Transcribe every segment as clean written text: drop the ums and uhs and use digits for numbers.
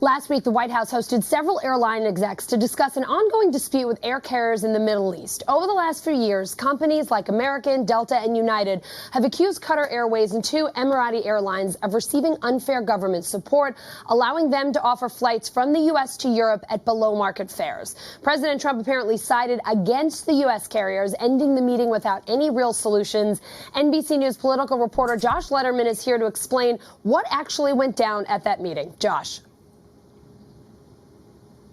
Last week, the White House hosted several airline execs to discuss an ongoing dispute with air carriers in the Middle East. Over the last few years, companies like American, Delta, and United have accused Qatar Airways and two Emirati airlines of receiving unfair government support, allowing them to offer flights from the U.S. to Europe at below-market fares. President Trump apparently sided against the U.S. carriers, ending the meeting without any real solutions. NBC News political reporter Josh Lederman is here to explain what actually went down at that meeting. Josh.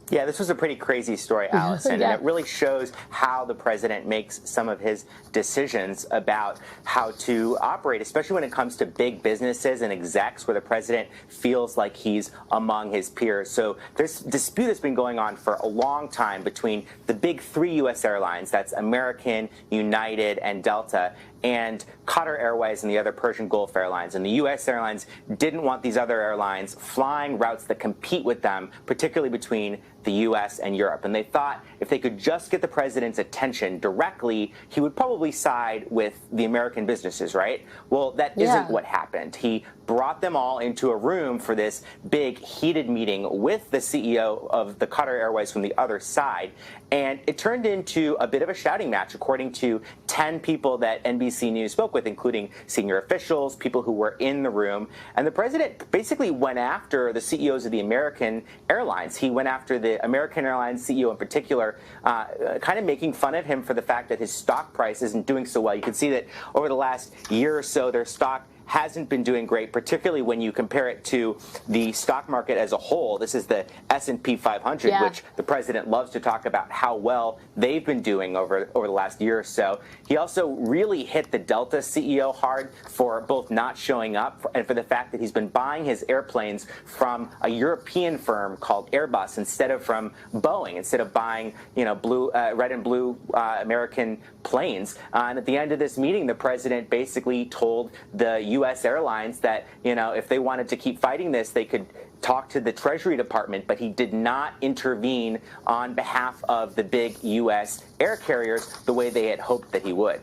Yeah, this was a pretty crazy story, Allison, and it really shows how the president makes some of his decisions about how to operate, especially when it comes to big businesses and execs where the president feels like he's among his peers. So there's a dispute that's been going on for a long time between the big three U.S. airlines, that's American, United, and Delta, and Qatar Airways and the other Persian Gulf airlines. And the U.S. airlines didn't want these other airlines flying routes that compete with them, particularly between the U.S. and Europe. And they thought if they could just get the president's attention directly, he would probably side with the American businesses, right? Well, that isn't what happened. He brought them all into a room for this big heated meeting with the CEO of the Qatar Airways from the other side. And it turned into a bit of a shouting match, according to 10 people that NBC News spoke with, including senior officials, people who were in the room. And the president basically went after the CEOs of the American airlines. He went after the American Airlines CEO in particular, kind of making fun of him for the fact that his stock price isn't doing so well. You can see that over the last year or so, their stock hasn't been doing great, particularly when you compare it to the stock market as a whole. This is the S&P 500, which the president loves to talk about how well they've been doing over the last year or so. He also really hit the Delta CEO hard for both not showing up and for the fact that he's been buying his airplanes from a European firm called Airbus instead of from Boeing, instead of buying, red and blue American planes. And at the end of this meeting, the president basically told the U.S. airlines that, if they wanted to keep fighting this, they could talk to the Treasury Department, but he did not intervene on behalf of the big U.S. air carriers the way they had hoped that he would.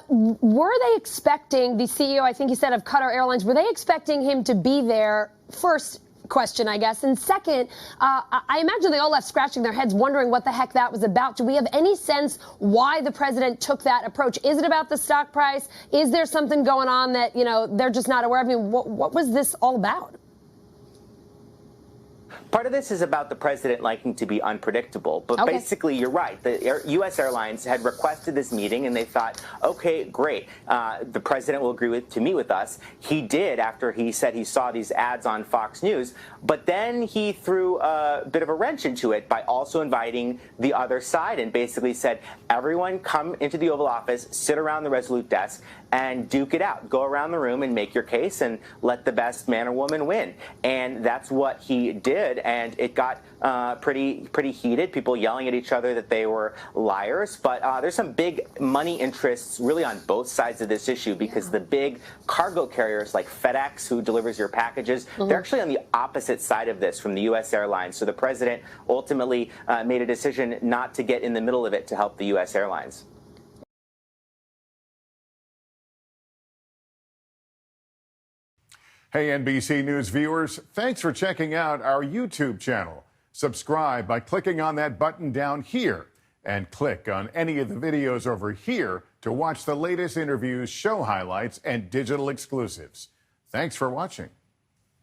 Were they expecting the CEO, I think you said, of Qatar Airlines, were they expecting him to be there? First question, I guess. And second, I imagine they all left scratching their heads wondering what the heck that was about. Do we have any sense why the president took that approach? Is it about the stock price? Is there something going on that, they're just not aware of? I mean, what was this all about? Part of this is about the president liking to be unpredictable. But basically, you're right. The U.S. airlines had requested this meeting, and they thought, OK, great. The president will agree to meet with us. He did after he said he saw these ads on Fox News. But then he threw a bit of a wrench into it by also inviting the other side and basically said, everyone come into the Oval Office, sit around the Resolute desk, and duke it out. Go around the room and make your case and let the best man or woman win. And that's what he did. And it got pretty heated, people yelling at each other that they were liars. But there's some big money interests really on both sides of this issue, because the big cargo carriers like FedEx, who delivers your packages, they're actually on the opposite side of this from the U.S. airlines. So the president ultimately made a decision not to get in the middle of it to help the U.S. airlines. Hey, NBC News viewers, thanks for checking out our YouTube channel. Subscribe by clicking on that button down here, and click on any of the videos over here to watch the latest interviews, show highlights, and digital exclusives. Thanks for watching.